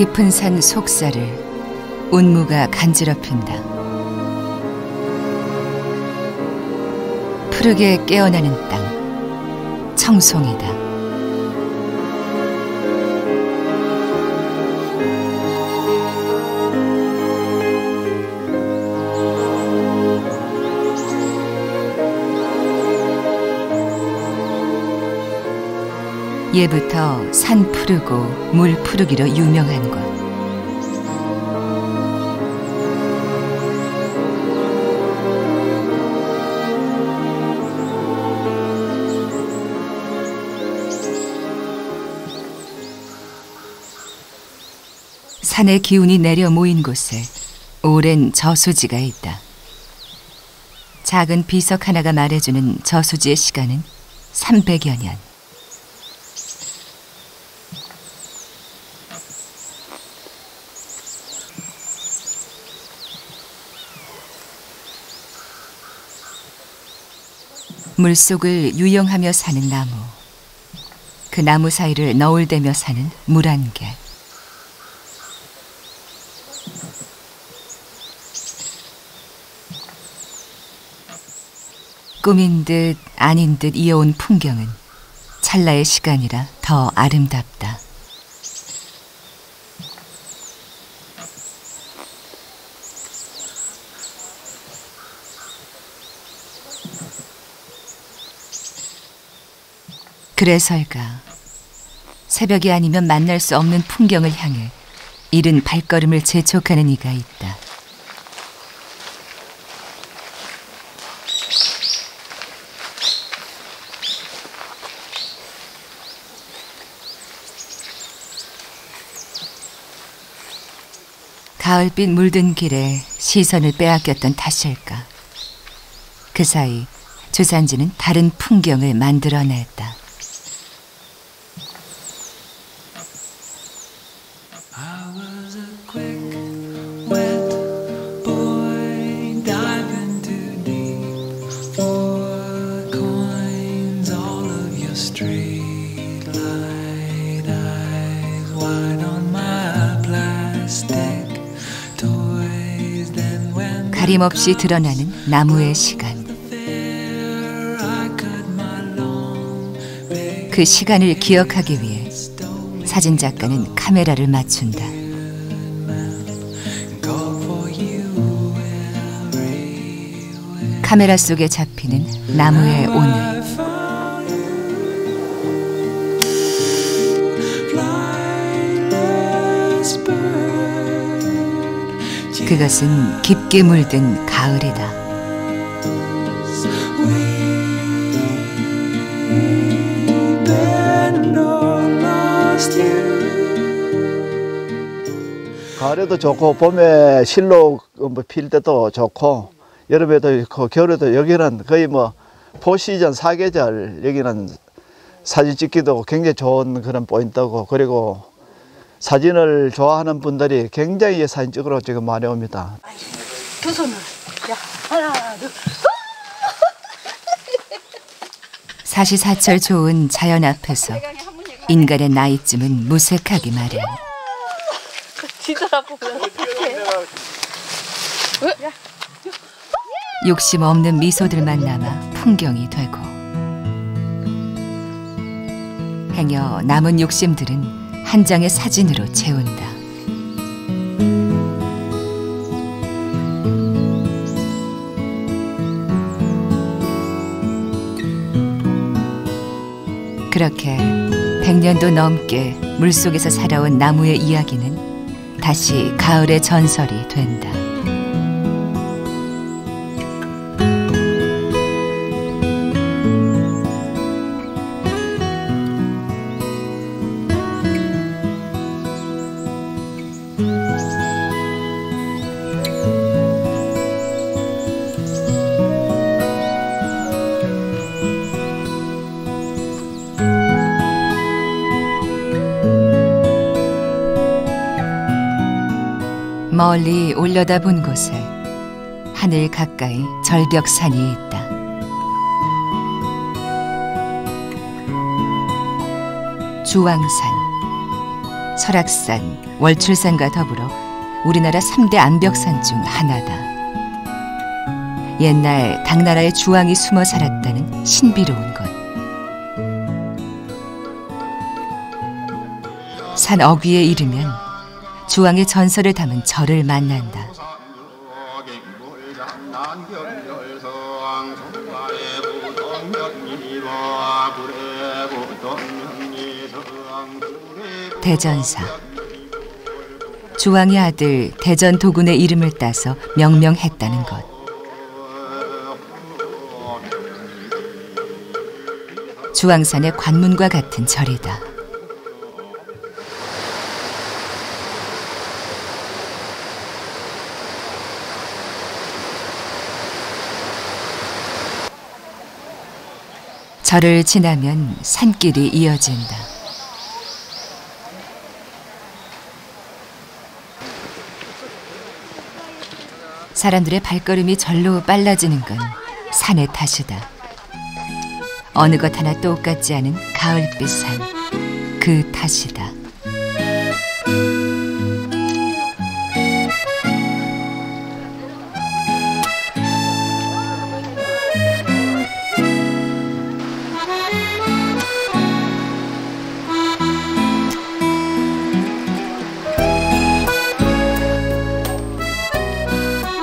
깊은 산 속살을 운무가 간지럽힌다. 푸르게 깨어나는 땅, 청송이다. 예부터 산 푸르고 물 푸르기로 유명한 곳. 산의 기운이 내려 모인 곳에 오랜 저수지가 있다. 작은 비석 하나가 말해주는 저수지의 시간은 300여 년. 물속을 유영하며 사는 나무, 그 나무 사이를 너울대며 사는 물안개. 꿈인 듯 아닌 듯 이어온 풍경은 찰나의 시간이라 더 아름답다. 그래서일까 새벽이 아니면 만날 수 없는 풍경을 향해 이른 발걸음을 재촉하는 이가 있다. 가을빛 물든 길에 시선을 빼앗겼던 탓일까. 그 사이 주산지는 다른 풍경을 만들어냈다. 가림없이 드러나는 나무의 시간. 그 시간을 기억하기 위해 사진작가는 카메라를 맞춘다. 카메라 속에 잡히는 나무의 오늘. 그것은 깊게 물든 가을이다. 가을에도 좋고 봄에 실로 필 때도 좋고 여름에도 좋고 겨울에도 여기는 거의 뭐 포시즌 사계절, 여기는 사진 찍기도 굉장히 좋은 그런 포인트고, 그리고 사진을 좋아하는 분들이 굉장히 사진 찍으러 지금 많이 옵니다. 두 손을. 야, 하나, 둘. 사시사철 좋은 자연 앞에서 인간의 나이쯤은 무색하기 마련. 뒤돌아보면 어떡해. 욕심 없는 미소들만 남아 풍경이 되고, 행여 남은 욕심들은 한 장의 사진으로 채운다. 그렇게 100년도 넘게 물속에서 살아온 나무의 이야기는 다시 가을의 전설이 된다. 멀리 올려다본 곳에 하늘 가까이 절벽산이 있다. 주왕산, 설악산, 월출산과 더불어 우리나라 3대 암벽산 중 하나다. 옛날 당나라의 주왕이 숨어 살았다는 신비로운 곳. 산 어귀에 이르면 주왕의 전설을 담은 절을 만난다. 대전사. 주왕의 아들 대전 도군의 이름을 따서 명명했다는 것. 주왕산의 관문과 같은 절이다. 절을 지나면 산길이 이어진다. 사람들의 발걸음이 절로 빨라지는 건 산의 탓이다. 어느 것 하나 똑같지 않은 가을빛 산, 그 탓이다.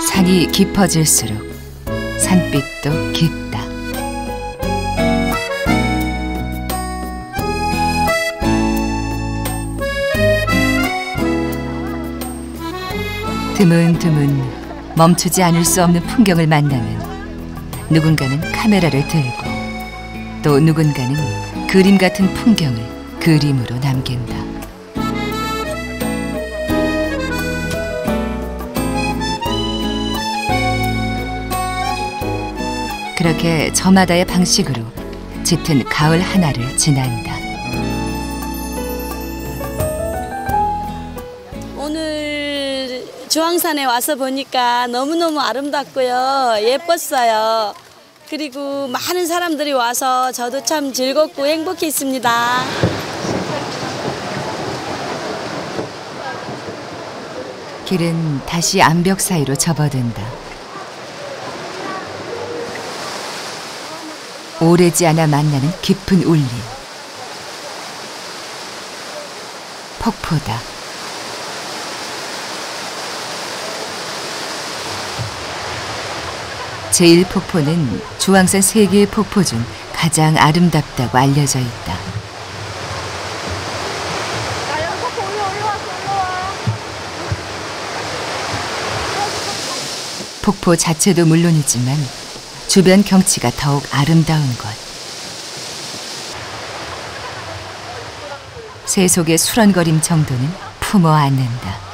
산이 깊어질수록 산빛도 깊다. 드문드문 멈추지 않을 수 없는 풍경을 만나면 누군가는 카메라를 들고 또 누군가는 그림 같은 풍경을 그림으로 남긴다. 그렇게 저마다의 방식으로 짙은 가을 하나를 지난다. 오늘 주황산에 와서 보니까 너무너무 아름답고요. 예뻤어요. 그리고 많은 사람들이 와서 저도 참 즐겁고 행복했습니다. 길은 다시 암벽 사이로 접어든다. 오래지 않아 만나는 깊은 울림. 폭포다. 제1폭포는 주황산 3개의 폭포 중 가장 아름답다고 알려져 있다. 폭포 자체도 물론이지만 주변 경치가 더욱 아름다운 것. 새 속의 수런거림 정도는 품어 안는다.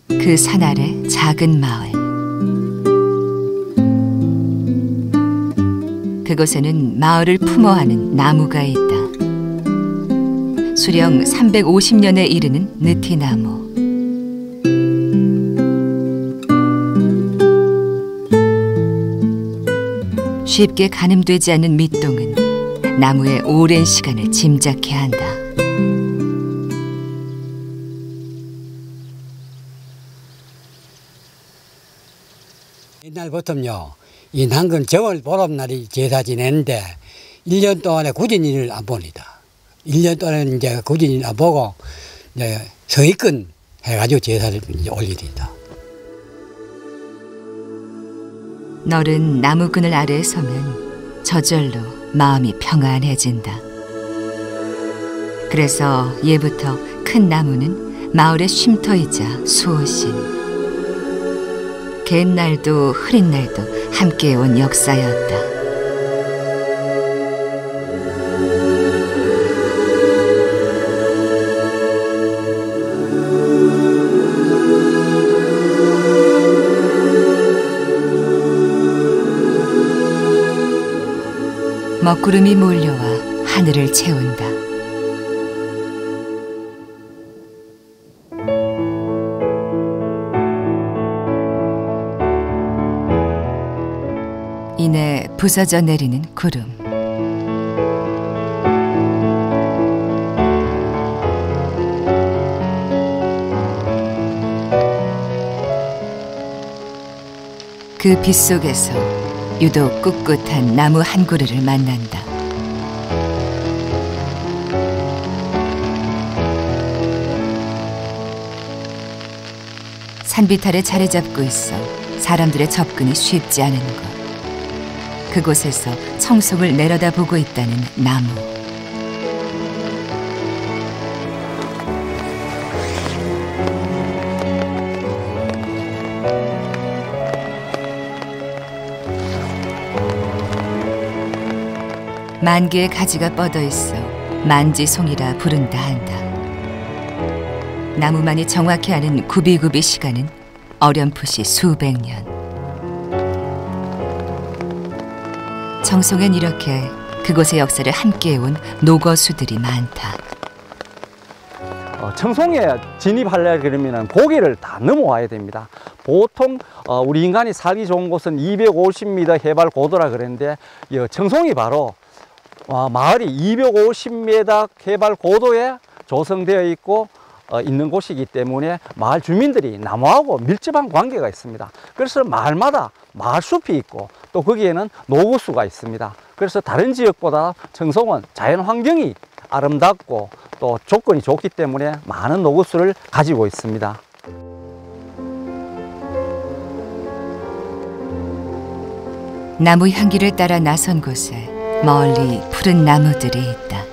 그 산 아래 작은 마을. 그곳에는 마을을 품어 안은 나무가 있다. 수령 350년에 이르는 느티나무. 쉽게 가늠되지 않는 밑동은 나무의 오랜 시간을 짐작케 한다. 옛날부터요, 이 난근 정월 보름날이 제사 지내는데 1년 동안에 구진일을 안 봅니다. 1년 동안에 이제 구진일 안 보고 이제 서익근 해가지고 제사를 이제 올립니다. 너른 나무 그늘 아래에 서면 저절로 마음이 평안해진다. 그래서 예부터 큰 나무는 마을의 쉼터이자 수호신. 갠 날도 흐린 날도 함께해온 역사였다. 먹구름이 몰려와 하늘을 채운다. 하늘에 부서져 내리는 구름. 그 빛 속에서 유독 꿋꿋한 나무 한 그루를 만난다. 산빛 아래 자리 잡고 있어 사람들의 접근이 쉽지 않은 곳. 그곳에서 청송을 내려다보고 있다는 나무. 만 개의 가지가 뻗어 있어 만지송이라 부른다 한다. 나무만이 정확히 아는 구비구비 시간은 어렴풋이 수백 년. 청송엔 이렇게 그곳의 역사를 함께해온 노거수들이 많다. 청송에 진입하려 그러면 고개를 다 넘어와야 됩니다. 보통 우리 인간이 살기 좋은 곳은 250m 해발 고도라 그랬는데 청송이 바로 마을이 250m 해발 고도에 조성되어 있고 있는 곳이기 때문에 마을 주민들이 나무하고 밀접한 관계가 있습니다. 그래서 마을마다 마을숲이 있고 또 거기에는 노구수가 있습니다. 그래서 다른 지역보다 청송은 자연 환경이 아름답고 또 조건이 좋기 때문에 많은 노구수를 가지고 있습니다. 나무 향기를 따라 나선 곳에 멀리 푸른 나무들이 있다.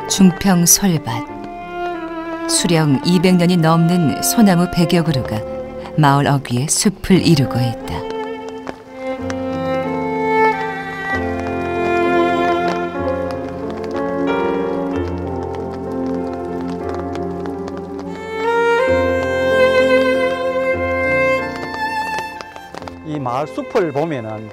중평 솔밭. 수령 200년이 넘는 소나무 100여 그루가 마을 어귀에 숲을 이루고 있다. 이 마을 숲을 보면은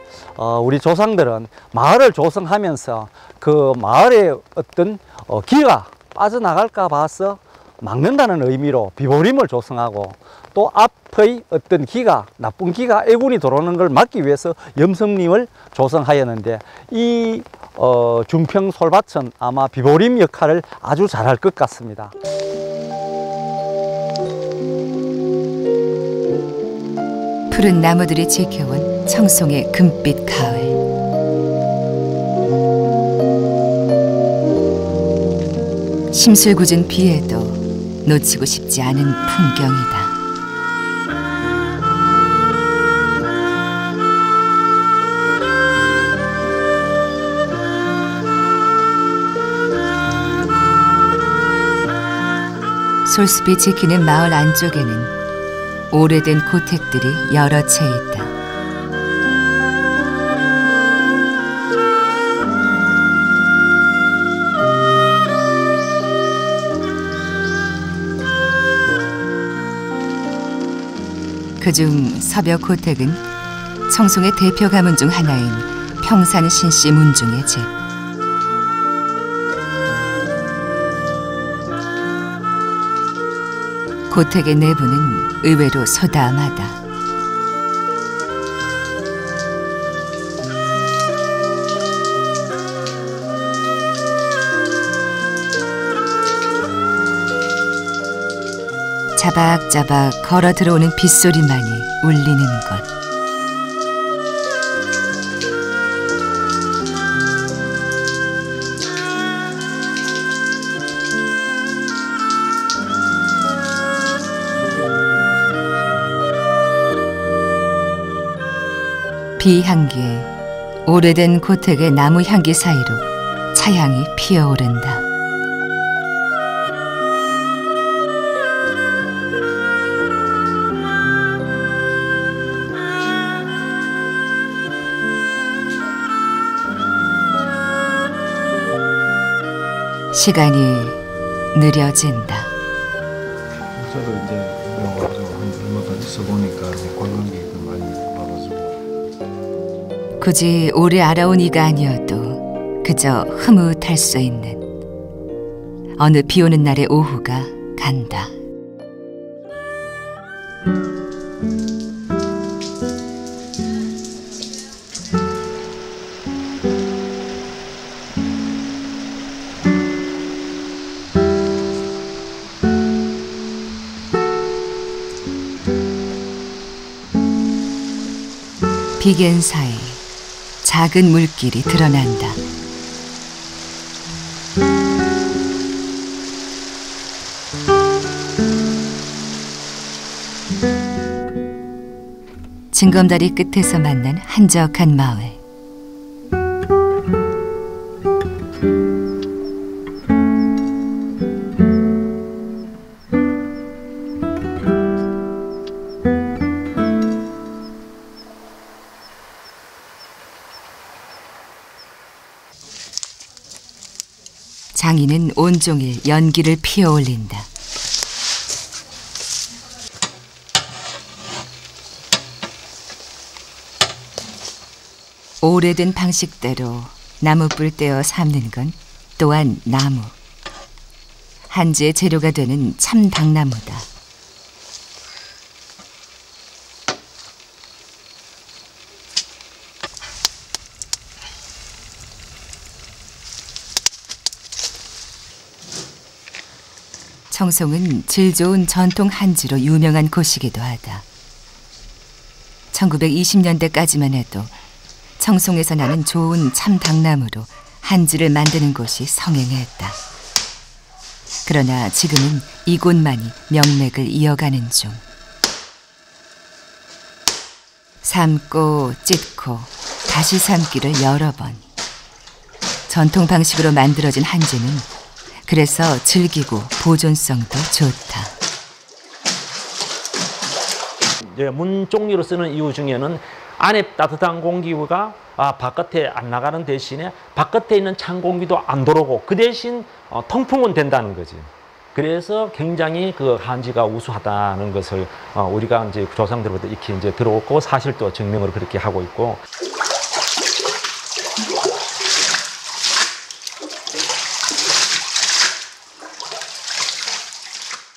우리 조상들은 마을을 조성하면서 그 마을에 어떤 기가 빠져나갈까 봐서 막는다는 의미로 비보림을 조성하고 또 앞의 어떤 기가, 나쁜 기가 애군이 들어오는 걸 막기 위해서 염성림을 조성하였는데 이 중평 솔밭은 아마 비보림 역할을 아주 잘할 것 같습니다. 푸른 나무들이 지켜온 청송의 금빛 가을. 심술궂은 비에도 놓치고 싶지 않은 풍경이다. 솔숲이 지키는 마을 안쪽에는 오래된 고택들이 여러 채 있다. 그중 서벽 고택은 청송의 대표 가문 중 하나인 평산 신씨 문중의 집. 고택의 내부는 의외로 소담하다. 자박자박 걸어 들어오는 빗소리만이 울리는 곳. 비향기에 오래된 고택의 나무 향기 사이로 차향이 피어오른다. 시간이 느려진다. 저도 이제 와가지고 얼마 더 있어 보니까 관광객도 많이 와가지고. 굳이 오래 알아온 이가 아니어도 그저 흐뭇할 수 있는 어느 비오는 날의 오후가 간다. 비견 사이 작은 물길이 드러난다. 징검다리 끝에서 만난 한적한 마을. 장인은 온종일 연기를 피어올린다. 오래된 방식대로 나무뿔 떼어 삶는 건 또한 나무. 한지의 재료가 되는 참 당나무다. 청송은 질 좋은 전통 한지로 유명한 곳이기도 하다. 1920년대까지만 해도 청송에서 나는 좋은 참 당나무로 한지를 만드는 곳이 성행했다. 그러나 지금은 이곳만이 명맥을 이어가는 중. 삶고 찢고 다시 삶기를 여러 번. 전통 방식으로 만들어진 한지는 그래서 즐기고 보존성도 좋다. 이제 문 종류로 쓰는 이유 중에는 안에 따뜻한 공기가 바깥에 안 나가는 대신에 바깥에 있는 찬 공기도 안 들어오고 그 대신 통풍은 된다는 거지. 그래서 굉장히 그 한지가 우수하다는 것을 우리가 이제 조상들부터 익히 이제 들어오고 사실도 증명을 그렇게 하고 있고.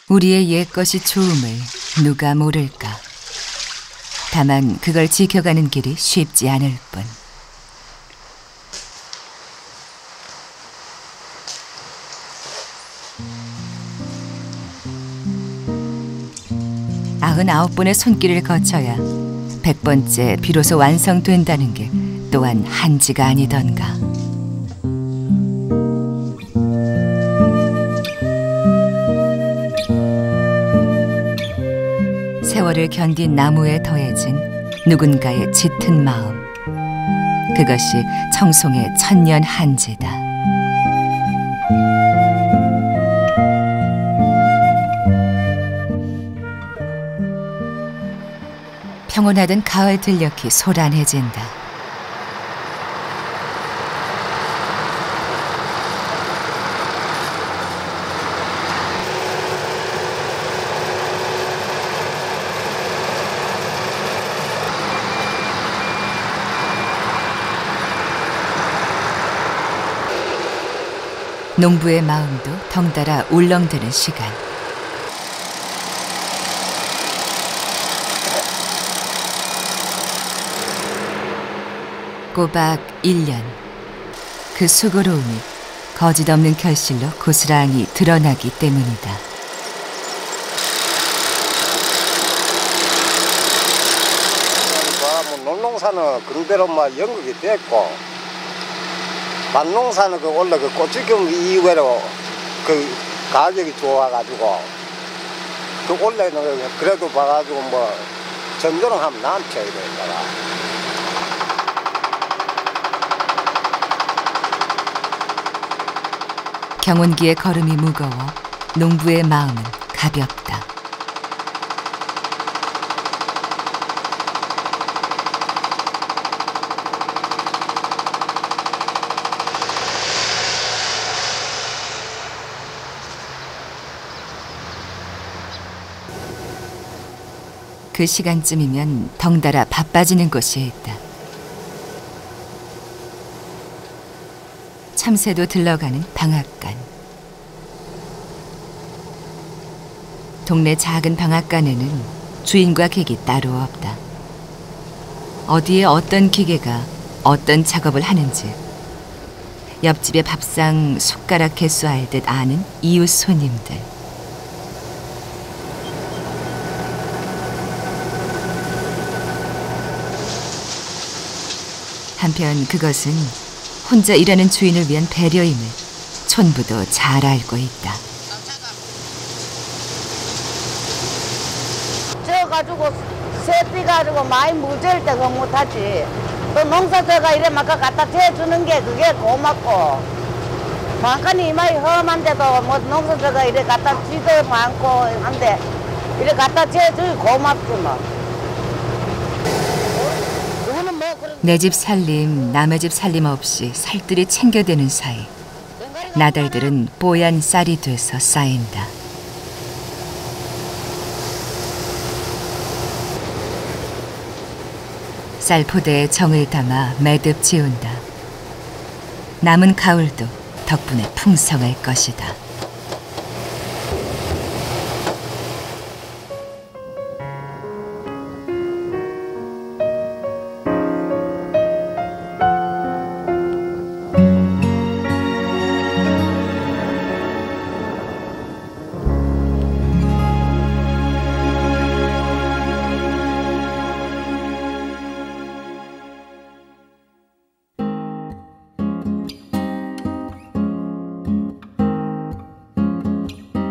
우리의 옛것이 좋음을 누가 모를까. 다만 그걸 지켜가는 길이 쉽지 않을 뿐. 아흔아홉 번의 손길을 거쳐야 100번째 비로소 완성된다는 게 또한 한지가 아니던가. 세월을 견딘 나무에 더해진 누군가의 짙은 마음. 그것이 청송의 천년 한지다. 평온하던 가을 들녘이 소란해진다. 농부의 마음도 덩달아 울렁드는 시간. 꼬박 1년. 그 수고로움이 거짓없는 결실로 고스란히 드러나기 때문이다. 농농사는 그대로 연극이 됐고, 만농사는 원래 꽃지금 이후로 가격이 좋아가지고, 원래는 그래도 봐가지고 전도는 하면 남쳐야 되니까. 경운기의 걸음이 무거워 농부의 마음은 가볍다. 그 시간쯤이면 덩달아 바빠지는 곳이 있다. 참새도 들러가는 방앗간. 동네 작은 방앗간에는 주인과 객이 따로 없다. 어디에 어떤 기계가 어떤 작업을 하는지 옆집의 밥상 숟가락 개수 알듯 아는 이웃 손님들. 한편 그것은 혼자 일하는 주인을 위한 배려임을 촌부도 잘 알고 있다. 저 가지고 새띠 가지고 많이 무질 때가 못하지. 또 농사져가 이래 막 갖다 대주는 게 그게 고맙고. 많거니 이마이 험한데도 뭐 농사져가 이래 갖다 쥐도 많고 한데 이래 갖다 대주기 고맙지 뭐. 내 집 살림, 남의 집 살림 없이 살뜰히 챙겨대는 사이 나달들은 뽀얀 쌀이 돼서 쌓인다. 쌀포대에 정을 담아 매듭 지운다. 남은 가을도 덕분에 풍성할 것이다.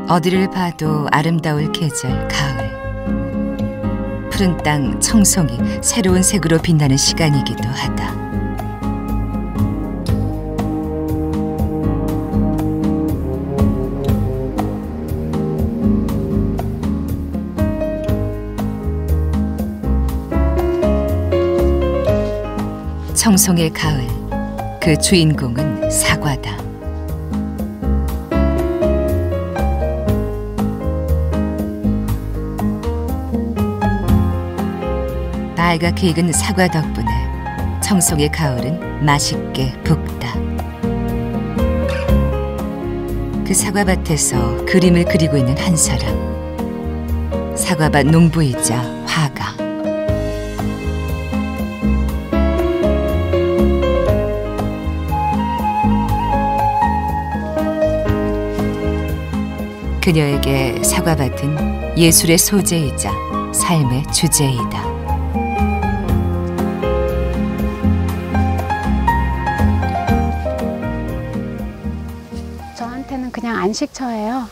어디를 봐도 아름다울 계절 가을. 푸른 땅 청송이 새로운 색으로 빛나는 시간이기도 하다. 청송의 가을, 그 주인공은 사과다. 빨갛게 익은 사과 덕분에 청송의 가을은 맛있게 붓다. 그 사과밭에서 그림을 그리고 있는 한 사람. 사과밭 농부이자 화가. 그녀에게 사과밭은 예술의 소재이자 삶의 주제이다. 그냥 안식처예요.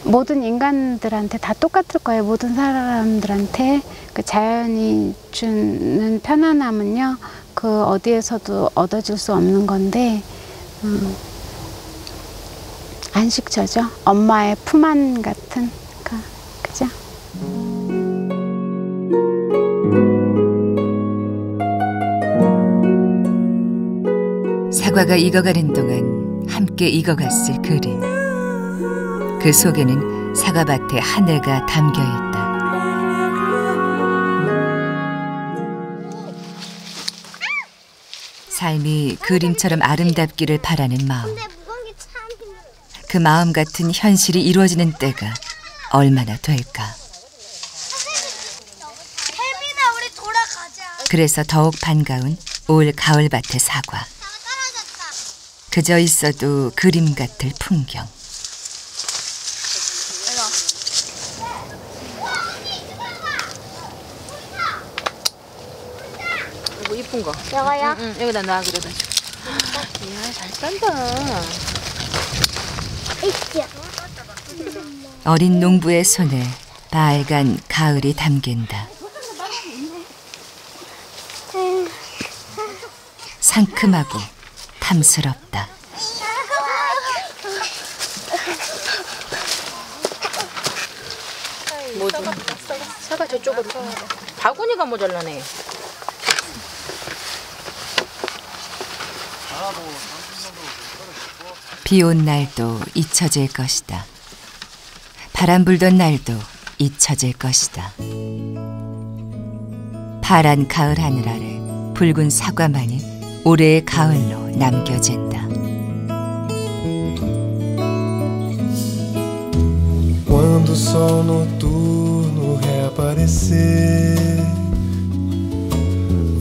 모든 인간들한테 다 똑같을 거예요. 모든 사람들한테 그 자연이 주는 편안함은요, 그 어디에서도 얻어질 수 없는 건데, 안식처죠. 엄마의 품 안 같은, 그죠? 사과가 익어가는 동안 함께 익어갔을 그림. 그 속에는 사과밭의 한 해가 담겨 있다. 삶이 그림처럼 아름답기를 바라는 마음. 그 마음 같은 현실이 이루어지는 때가 얼마나 될까. 그래서 더욱 반가운 올 가을밭의 사과. 그저 있어도 그림 같을 풍경. 이거 이쁜 거. 저거요? 응, 여기다 놔 그래도. 이야, 잘 싼다. 어린 농부의 손에 빨간 가을이 담긴다. 상큼하고 탐스럽다. 뭐지? 사과 저쪽으로. 바구니가 모자라네. 비 온 날도 잊혀질 것이다. 바람 불던 날도 잊혀질 것이다. 파란 가을 하늘 아래 붉은 사과만이 올해의 가을로 남겨진다. o sol noturno reaparecer,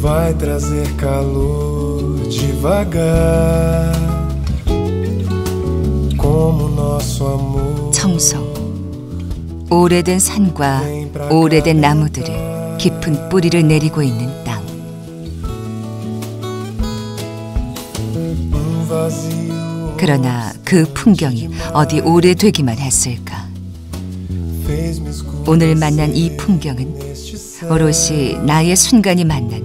vai trazer calor devagar, como nosso amor. 청송. 오래된 산과 오래된 나무들이 깊은 뿌리를 내리고 있는 땅. 그러나 그 풍경이 어디 오래되기만 했을까? 오늘 만난 이 풍경은 오롯이 나의 순간이 만난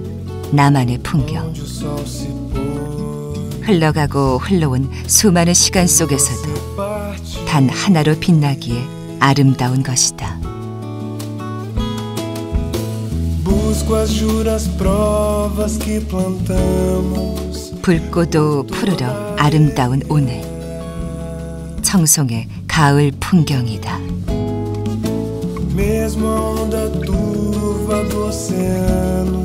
나만의 풍경. 흘러가고 흘러온 수많은 시간 속에서도 단 하나로 빛나기에 아름다운 것이다. 붉고도 푸르러 아름다운 오늘. 청송의 가을 풍경이다. Mesmo a onda turva do oceano